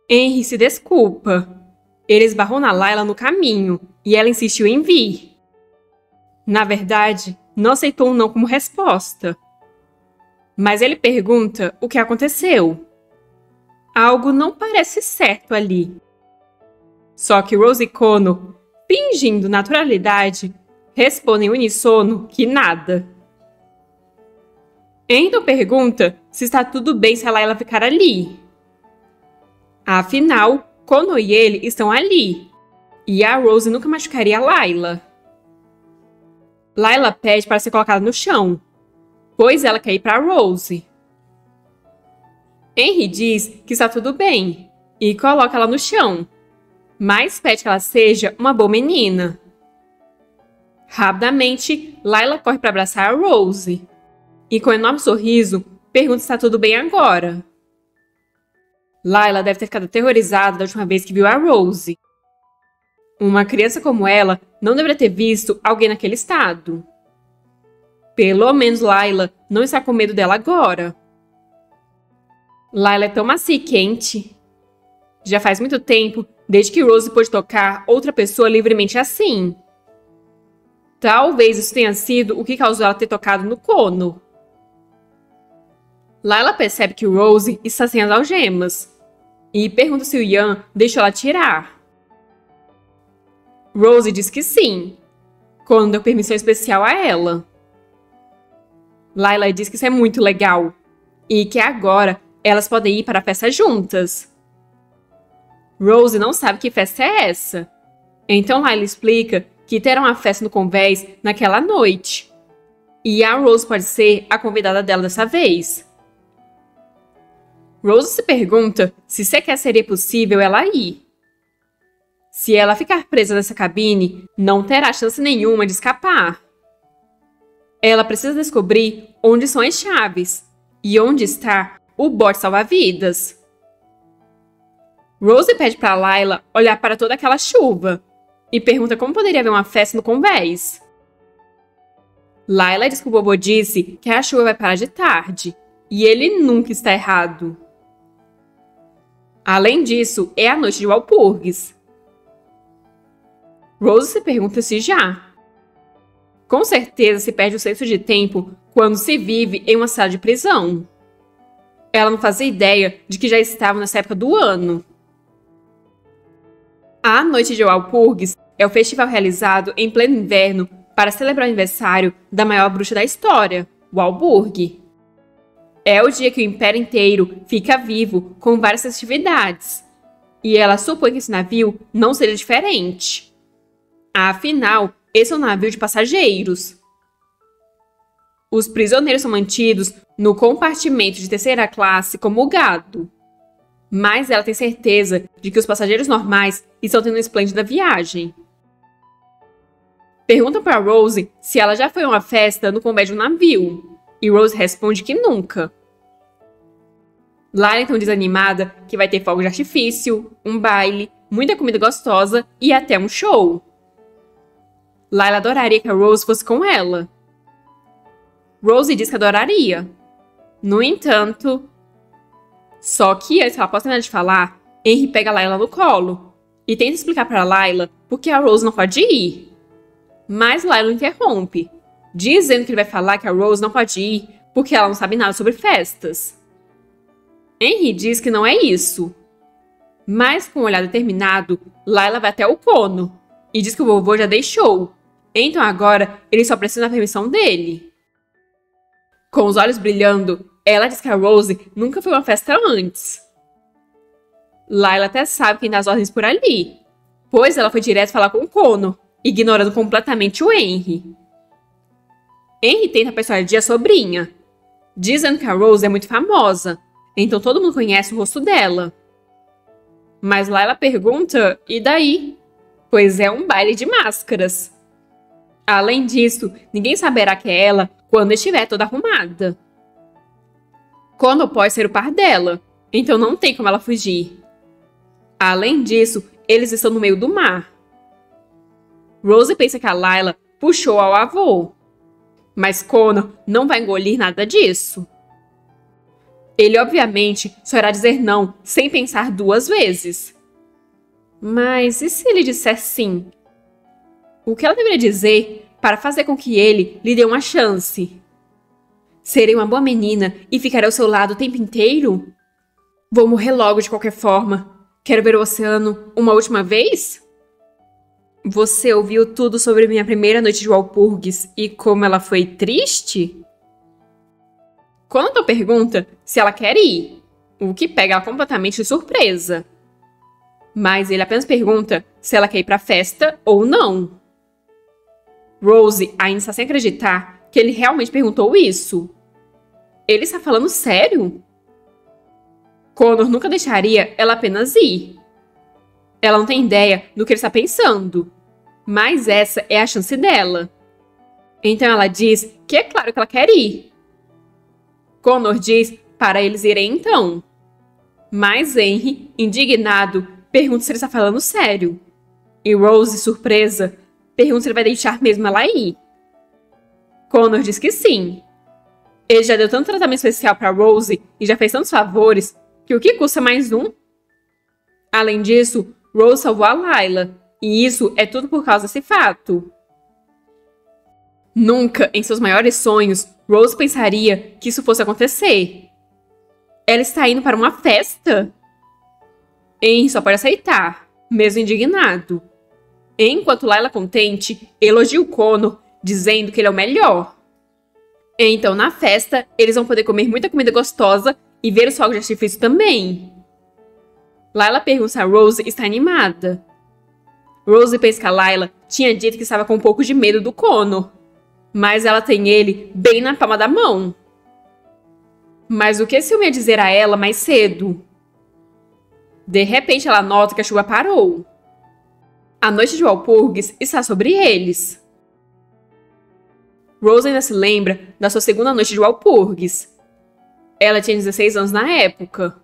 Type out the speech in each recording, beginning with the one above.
Henry se desculpa. Ele esbarrou na Layla no caminho e ela insistiu em vir. Na verdade, não aceitou um não como resposta. Mas ele pergunta o que aconteceu. Algo não parece certo ali. Só que Rose e Connor, fingindo naturalidade, respondem uníssono que nada. Então pergunta se está tudo bem se a Layla ficar ali. Afinal, Connor e ele estão ali, e a Rose nunca machucaria a Layla. Layla pede para ser colocada no chão, pois ela quer ir para Rose. Henry diz que está tudo bem e coloca ela no chão, mas pede que ela seja uma boa menina. Rapidamente, Layla corre para abraçar a Rose e, com um enorme sorriso, pergunta se está tudo bem agora. Layla deve ter ficado aterrorizada da última vez que viu a Rose. Uma criança como ela não deveria ter visto alguém naquele estado. Pelo menos Layla não está com medo dela agora. Layla é tão macia e quente. Já faz muito tempo desde que Rose pôde tocar outra pessoa livremente assim. Talvez isso tenha sido o que causou ela ter tocado no Connor. Layla percebe que Rose está sem as algemas e pergunta se o Ian deixou ela tirar. Rose diz que sim, quando deu permissão especial a ela. Layla diz que isso é muito legal e que agora elas podem ir para a festa juntas. Rose não sabe que festa é essa, então Layla explica que terá uma festa no convés naquela noite e a Rose pode ser a convidada dela dessa vez. Rose se pergunta se sequer seria possível ela ir. Se ela ficar presa nessa cabine, não terá chance nenhuma de escapar. Ela precisa descobrir onde são as chaves e onde está o bote salva-vidas. Rose pede para Layla olhar para toda aquela chuva e pergunta como poderia haver uma festa no convés. Layla diz que o Bobo disse que a chuva vai parar de tarde e ele nunca está errado. Além disso, é a noite de Walpurgis. Rose se pergunta se já. Com certeza se perde o senso de tempo quando se vive em uma sala de prisão. Ela não fazia ideia de que já estava nessa época do ano. A Noite de Walpurgis é o festival realizado em pleno inverno para celebrar o aniversário da maior bruxa da história, Walpurgi. É o dia que o Império inteiro fica vivo com várias festividades. E ela supõe que esse navio não seja diferente. Afinal, esse é um navio de passageiros. Os prisioneiros são mantidos no compartimento de terceira classe como gado. Mas ela tem certeza de que os passageiros normais estão tendo uma esplêndida viagem. Perguntam para Rose se ela já foi a uma festa no convés de um navio. E Rose responde que nunca. Layla então diz animada que vai ter fogos de artifício, um baile, muita comida gostosa e até um show. Layla adoraria que a Rose fosse com ela. Rose diz que adoraria. No entanto... Só que antes que ela possa terminar de falar, Henry pega a Layla no colo e tenta explicar para Layla por que a Rose não pode ir. Mas Layla interrompe, dizendo que ele vai falar que a Rose não pode ir porque ela não sabe nada sobre festas. Henry diz que não é isso. Mas com um olhar determinado, Layla vai até o Connor e diz que o vovô já deixou. Então agora ele só precisa da permissão dele. Com os olhos brilhando, ela diz que a Rose nunca foi a uma festa antes. Layla até sabe quem dá as ordens por ali, pois ela foi direto falar com o Connor, ignorando completamente o Henry. Henry tenta persuadir a sobrinha, dizendo que a Rose é muito famosa, então todo mundo conhece o rosto dela. Mas Layla pergunta, e daí? Pois é um baile de máscaras. Além disso, ninguém saberá que é ela quando estiver toda arrumada. Connor pode ser o par dela, então não tem como ela fugir. Além disso, eles estão no meio do mar. Rose pensa que a Layla puxou ao avô, mas Connor não vai engolir nada disso. Ele, obviamente, só irá dizer não sem pensar 2 vezes. Mas e se ele disser sim? O que ela deveria dizer para fazer com que ele lhe dê uma chance? Serei uma boa menina e ficarei ao seu lado o tempo inteiro? Vou morrer logo de qualquer forma. Quero ver o oceano uma última vez? Você ouviu tudo sobre minha primeira noite de Walpurgis e como ela foi triste? Conor pergunta se ela quer ir, o que pega ela completamente de surpresa. Mas ele apenas pergunta se ela quer ir pra festa ou não. Rose ainda está sem acreditar que ele realmente perguntou isso. Ele está falando sério? Conor nunca deixaria ela apenas ir. Ela não tem ideia do que ele está pensando, mas essa é a chance dela. Então ela diz que é claro que ela quer ir. Conor diz para eles irem então. Mas Henry, indignado, pergunta se ele está falando sério. E Rose, surpresa, pergunta se ele vai deixar mesmo ela ir. Conor diz que sim. Ele já deu tanto tratamento especial para Rose e já fez tantos favores que o que custa mais um? Além disso, Rose salvou a Layla, e isso é tudo por causa desse fato. Nunca, em seus maiores sonhos, Rose pensaria que isso fosse acontecer. Ela está indo para uma festa? Henry só pode aceitar, mesmo indignado. Enquanto Layla, contente, elogia o Conor, dizendo que ele é o melhor. Então, na festa, eles vão poder comer muita comida gostosa e ver os fogos de artifício também. Layla pergunta se a Rose está animada. Rose pensa que a Layla tinha dito que estava com um pouco de medo do Conor, mas ela tem ele bem na palma da mão. Mas o que Ciúme ia dizer a ela mais cedo? De repente, ela nota que a chuva parou. A noite de Walpurgis está sobre eles. Rose ainda se lembra da sua segunda noite de Walpurgis. Ela tinha 16 anos na época.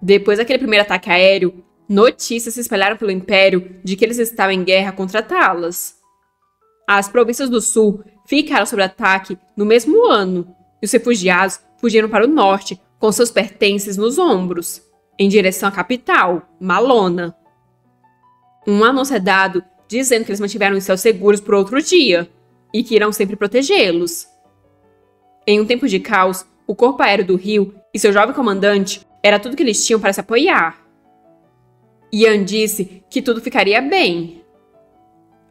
Depois daquele primeiro ataque aéreo, notícias se espalharam pelo Império de que eles estavam em guerra contra Talas. As províncias do sul ficaram sob ataque no mesmo ano, e os refugiados fugiram para o norte com seus pertences nos ombros, em direção à capital, Malona. Um anúncio é dado dizendo que eles mantiveram os céus seguros por outro dia, e que irão sempre protegê-los. Em um tempo de caos, o corpo aéreo do rio e seu jovem comandante era tudo que eles tinham para se apoiar. Ian disse que tudo ficaria bem.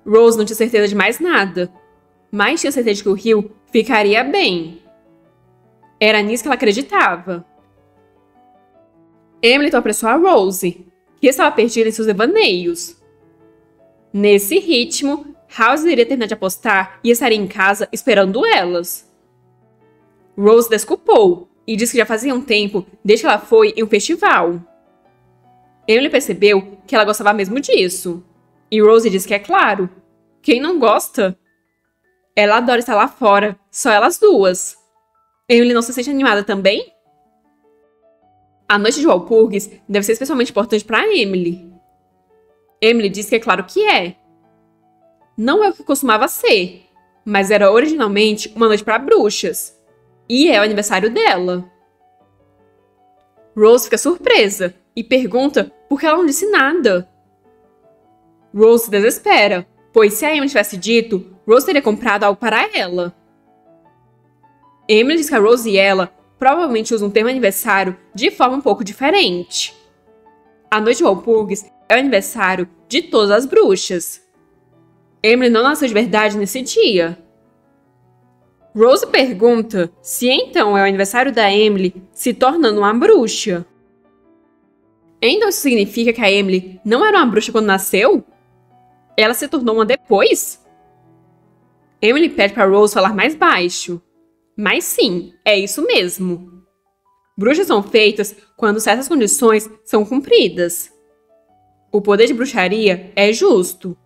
Rose não tinha certeza de mais nada, mas tinha certeza de que o rio ficaria bem. Era nisso que ela acreditava. Emily então apressou a Rose, que estava perdida em seus devaneios. Nesse ritmo, House iria terminar de apostar e estaria em casa esperando elas. Rose desculpou e disse que já fazia um tempo desde que ela foi em um festival. Emily percebeu que ela gostava mesmo disso. E Rose disse que é claro. Quem não gosta? Ela adora estar lá fora, só elas duas. Emily não se sente animada também? A noite de Walpurgis deve ser especialmente importante para Emily. Emily disse que é claro que é. Não é o que costumava ser, mas era originalmente uma noite para bruxas. E é o aniversário dela. Rose fica surpresa e pergunta por que ela não disse nada. Rose se desespera, pois se a Emily tivesse dito, Rose teria comprado algo para ela. Emily diz que a Rose e ela provavelmente usam o termo aniversário de forma um pouco diferente. A noite de Walpurgis é o aniversário de todas as bruxas. Emily não nasceu de verdade nesse dia. Rose pergunta se então é o aniversário da Emily se tornando uma bruxa. Então isso significa que a Emily não era uma bruxa quando nasceu? Ela se tornou uma depois? Emily pede para Rose falar mais baixo. Mas sim, é isso mesmo. Bruxas são feitas quando certas condições são cumpridas. O poder de bruxaria é justo.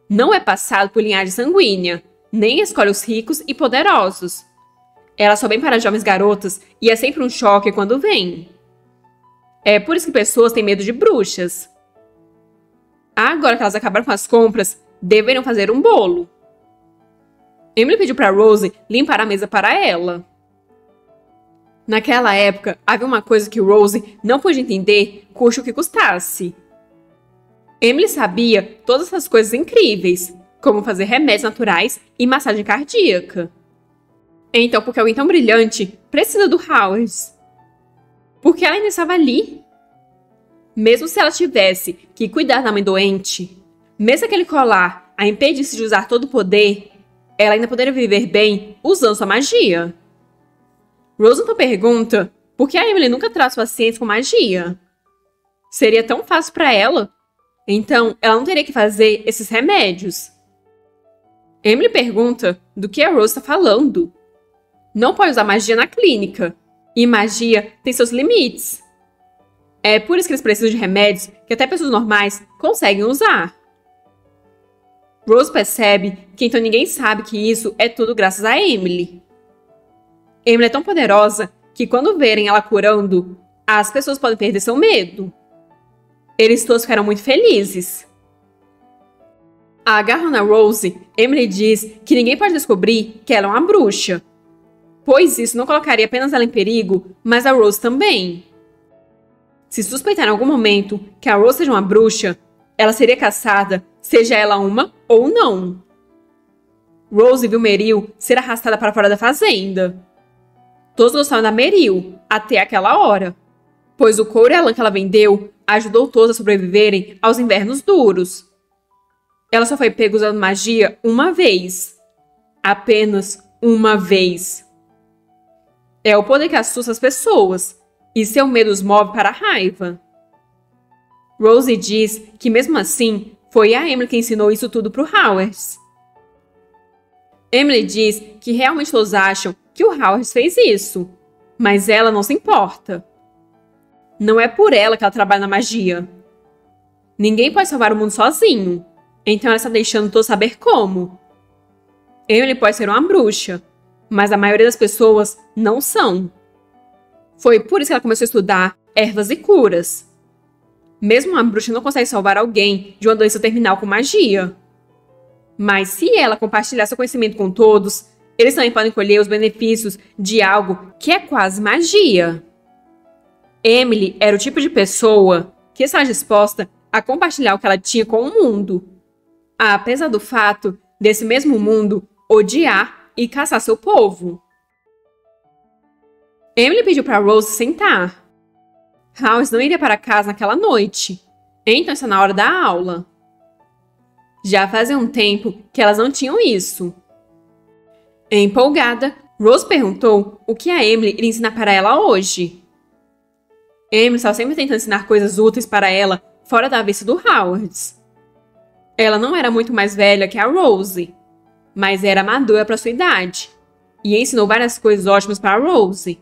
Não é passado por linhagem sanguínea, nem escolhe os ricos e poderosos. Ela só vem para jovens garotas e é sempre um choque quando vem. É por isso que pessoas têm medo de bruxas. Agora que elas acabaram com as compras, deveriam fazer um bolo. Emily pediu para Rose limpar a mesa para ela. Naquela época, havia uma coisa que Rose não podia entender, custe o que custasse. Emily sabia todas essas coisas incríveis, como fazer remédios naturais e massagem cardíaca. Então, por que alguém tão brilhante precisa do Howard? Por que ela ainda estava ali? Mesmo se ela tivesse que cuidar da mãe doente, mesmo aquele colar a impedisse de usar todo o poder, ela ainda poderia viver bem usando sua magia. Rose então pergunta por que a Emily nunca traz os pacientes com magia. Seria tão fácil para ela? Então, ela não teria que fazer esses remédios. Emily pergunta do que a Rose está falando. Não pode usar magia na clínica. E magia tem seus limites. É por isso que eles precisam de remédios que até pessoas normais conseguem usar. Rose percebe que então ninguém sabe que isso é tudo graças a Emily. Emily é tão poderosa que quando verem ela curando, as pessoas podem perder seu medo. Eles todos ficaram muito felizes. Agarrando a Rose, Emily diz que ninguém pode descobrir que ela é uma bruxa, pois isso não colocaria apenas ela em perigo, mas a Rose também. Se suspeitar em algum momento que a Rose seja uma bruxa, ela seria caçada, seja ela uma ou não. Rose viu Meryl ser arrastada para fora da fazenda. Todos gostavam da Meryl, até aquela hora, pois o couro e a lã que ela vendeu ajudou todos a sobreviverem aos invernos duros. Ela só foi pega usando magia uma vez. Apenas uma vez. É o poder que assusta as pessoas, e seu medo os move para a raiva. Rose diz que mesmo assim, foi a Emily que ensinou isso tudo para o Howard. Emily diz que realmente todos acham que o Howard fez isso, mas ela não se importa. Não é por ela que ela trabalha na magia. Ninguém pode salvar o mundo sozinho, então ela está deixando todos saber como. Emily pode ser uma bruxa, mas a maioria das pessoas não são. Foi por isso que ela começou a estudar ervas e curas. Mesmo uma bruxa não consegue salvar alguém de uma doença terminal com magia. Mas se ela compartilhar seu conhecimento com todos, eles também podem colher os benefícios de algo que é quase magia. Emily era o tipo de pessoa que estava disposta a compartilhar o que ela tinha com o mundo, apesar do fato desse mesmo mundo odiar e caçar seu povo. Emily pediu para Rose sentar. House não iria para casa naquela noite, então está na hora da aula. Já fazia um tempo que elas não tinham isso. Empolgada, Rose perguntou o que a Emily iria ensinar para ela hoje. Emily estava sempre tentando ensinar coisas úteis para ela fora da vista do Howard. Ela não era muito mais velha que a Rose, mas era madura para sua idade, e ensinou várias coisas ótimas para a Rose,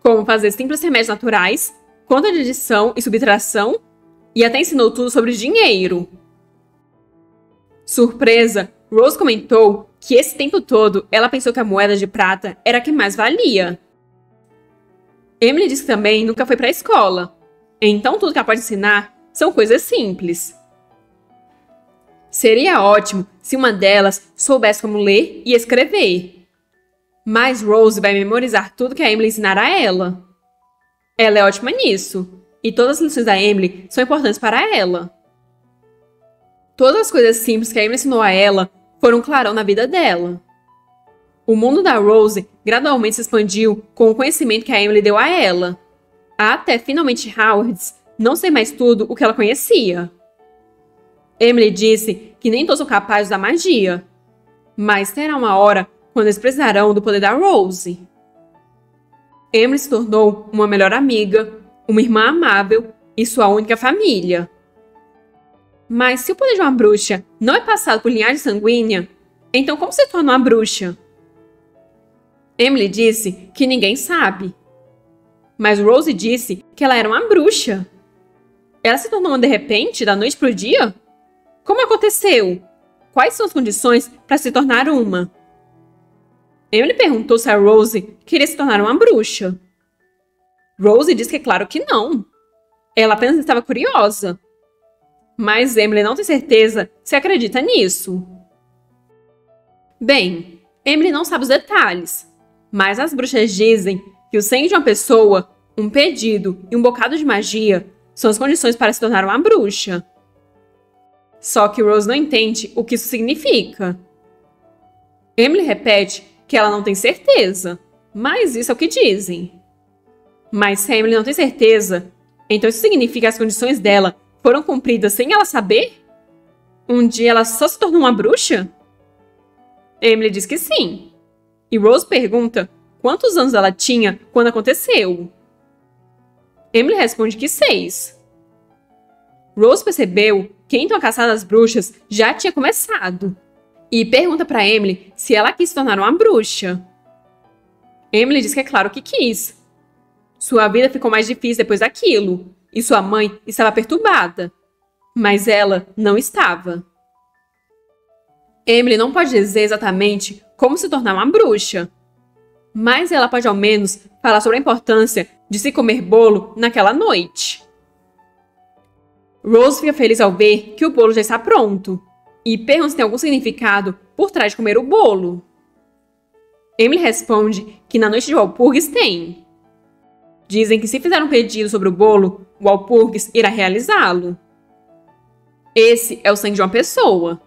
como fazer simples remédios naturais, conta de adição e subtração, e até ensinou tudo sobre dinheiro. Surpresa, Rose comentou que esse tempo todo ela pensou que a moeda de prata era a que mais valia. Emily disse que também nunca foi para a escola, então tudo que ela pode ensinar são coisas simples. Seria ótimo se uma delas soubesse como ler e escrever. Mas Rose vai memorizar tudo que a Emily ensinar a ela. Ela é ótima nisso, e todas as lições da Emily são importantes para ela. Todas as coisas simples que a Emily ensinou a ela foram um clarão na vida dela. O mundo da Rose gradualmente se expandiu com o conhecimento que a Emily deu a ela, até finalmente Howard não ser mais tudo o que ela conhecia. Emily disse que nem todos são capazes da magia, mas terá uma hora quando eles precisarão do poder da Rose. Emily se tornou uma melhor amiga, uma irmã amável e sua única família. Mas se o poder de uma bruxa não é passado por linhagem sanguínea, então como se torna uma bruxa? Emily disse que ninguém sabe. Mas Rose disse que ela era uma bruxa. Ela se tornou uma de repente, da noite para o dia? Como aconteceu? Quais são as condições para se tornar uma? Emily perguntou se a Rose queria se tornar uma bruxa. Rose disse que é claro que não. Ela apenas estava curiosa. Mas Emily não tem certeza se acredita nisso. Bem, Emily não sabe os detalhes, mas as bruxas dizem que o sangue de uma pessoa, um pedido e um bocado de magia são as condições para se tornar uma bruxa. Só que Rose não entende o que isso significa. Emily repete que ela não tem certeza, mas isso é o que dizem. Mas se a Emily não tem certeza, então isso significa que as condições dela foram cumpridas sem ela saber? Um dia ela só se tornou uma bruxa? Emily diz que sim. E Rose pergunta quantos anos ela tinha quando aconteceu. Emily responde que 6. Rose percebeu que então a caçada às bruxas já tinha começado. E pergunta para Emily se ela quis se tornar uma bruxa. Emily diz que é claro que quis. Sua vida ficou mais difícil depois daquilo, e sua mãe estava perturbada. Mas ela não estava. Emily não pode dizer exatamente como se tornar uma bruxa, mas ela pode ao menos falar sobre a importância de se comer bolo naquela noite. Rose fica feliz ao ver que o bolo já está pronto e pergunta se tem algum significado por trás de comer o bolo. Emily responde que na noite de Walpurgis tem. Dizem que se fizer um pedido sobre o bolo, o Walpurgis irá realizá-lo. Esse é o sangue de uma pessoa.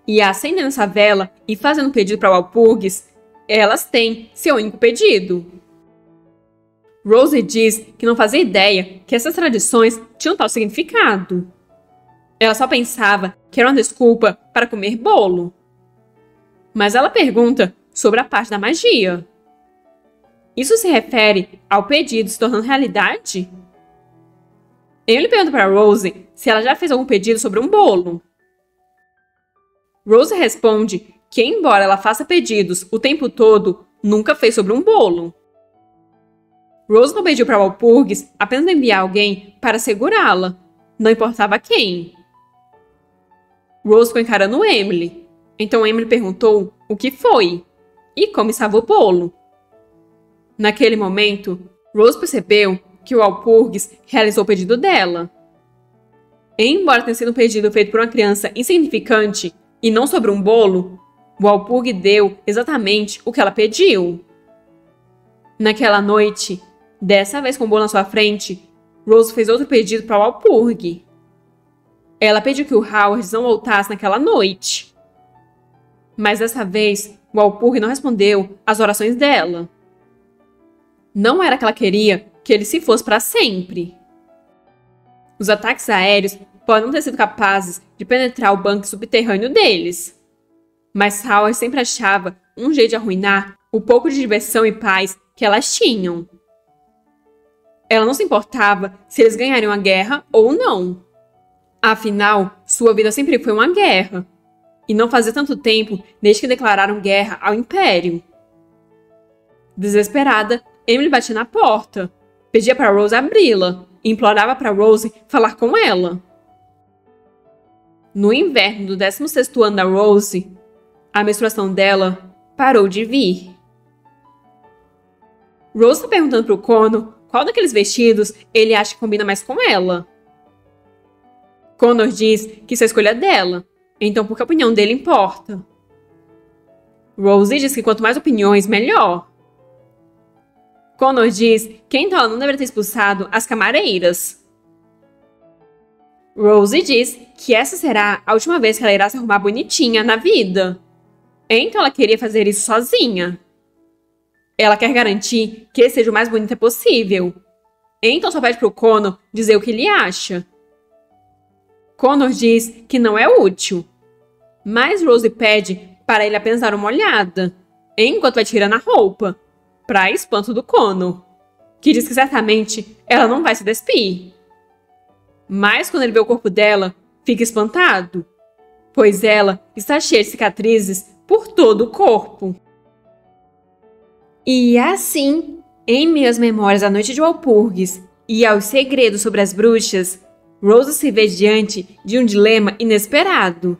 E acendendo essa vela e fazendo um pedido para o Walpurgis, elas têm seu único pedido. Rose diz que não fazia ideia que essas tradições tinham tal significado. Ela só pensava que era uma desculpa para comer bolo. Mas ela pergunta sobre a parte da magia. Isso se refere ao pedido se tornando realidade? Ele pergunta para Rose se ela já fez algum pedido sobre um bolo. Rose responde que, embora ela faça pedidos o tempo todo, nunca fez sobre um bolo. Rose não pediu para Walpurgis apenas enviar alguém para segurá-la, não importava quem. Rose ficou encarando Emily, então Emily perguntou o que foi e como estava o bolo. Naquele momento, Rose percebeu que o Walpurgis realizou o pedido dela. Embora tenha sido um pedido feito por uma criança insignificante e não sobre um bolo, o Walpurgis deu exatamente o que ela pediu. Naquela noite, dessa vez com o bolo na sua frente, Rose fez outro pedido para o Walpurgis. Ela pediu que o Howard não voltasse naquela noite. Mas dessa vez, o Walpurgis não respondeu às orações dela. Não era que ela queria que ele se fosse para sempre. Os ataques aéreos podem não ter sido capazes de penetrar o bunker subterrâneo deles. Mas Howard sempre achava um jeito de arruinar o pouco de diversão e paz que elas tinham. Ela não se importava se eles ganhariam a guerra ou não. Afinal, sua vida sempre foi uma guerra. E não fazia tanto tempo desde que declararam guerra ao Império. Desesperada, Emily batia na porta, pedia para Rose abri-la e implorava para Rose falar com ela. No inverno do 16º ano da Rose, a menstruação dela parou de vir. Rose está perguntando para o Connor qual daqueles vestidos ele acha que combina mais com ela. Connor diz que isso é a escolha dela, então por que a opinião dele importa? Rose diz que quanto mais opiniões, melhor. Connor diz que então ela não deveria ter expulsado as camareiras. Rose diz que essa será a última vez que ela irá se arrumar bonitinha na vida. Então ela queria fazer isso sozinha. Ela quer garantir que ele seja o mais bonita possível. Então só pede pro Connor dizer o que ele acha. Connor diz que não é útil. Mas Rose pede para ele apenas dar uma olhada, enquanto vai tirando a roupa, para espanto do Connor, que diz que certamente ela não vai se despir. Mas quando ele vê o corpo dela, fica espantado, pois ela está cheia de cicatrizes por todo o corpo. E assim, em meio às memórias da noite de Walpurgis e aos segredos sobre as bruxas, Rose se vê diante de um dilema inesperado.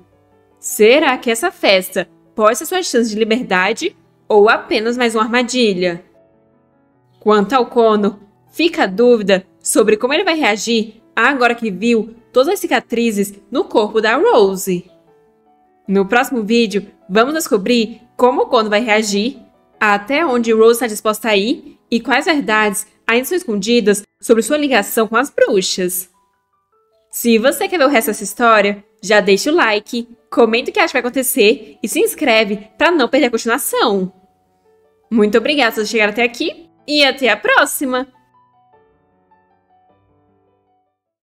Será que essa festa pode ser sua chance de liberdade ou apenas mais uma armadilha? Quanto ao Connor, fica a dúvida sobre como ele vai reagir agora que viu todas as cicatrizes no corpo da Rose. No próximo vídeo, vamos descobrir como o Connor vai reagir, até onde Rose está disposta a ir E quais verdades ainda são escondidas sobre sua ligação com as bruxas? Se você quer ver o resto dessa história, já deixa o like, comenta o que acha que vai acontecer e se inscreve para não perder a continuação. Muito obrigada por chegar até aqui e até a próxima!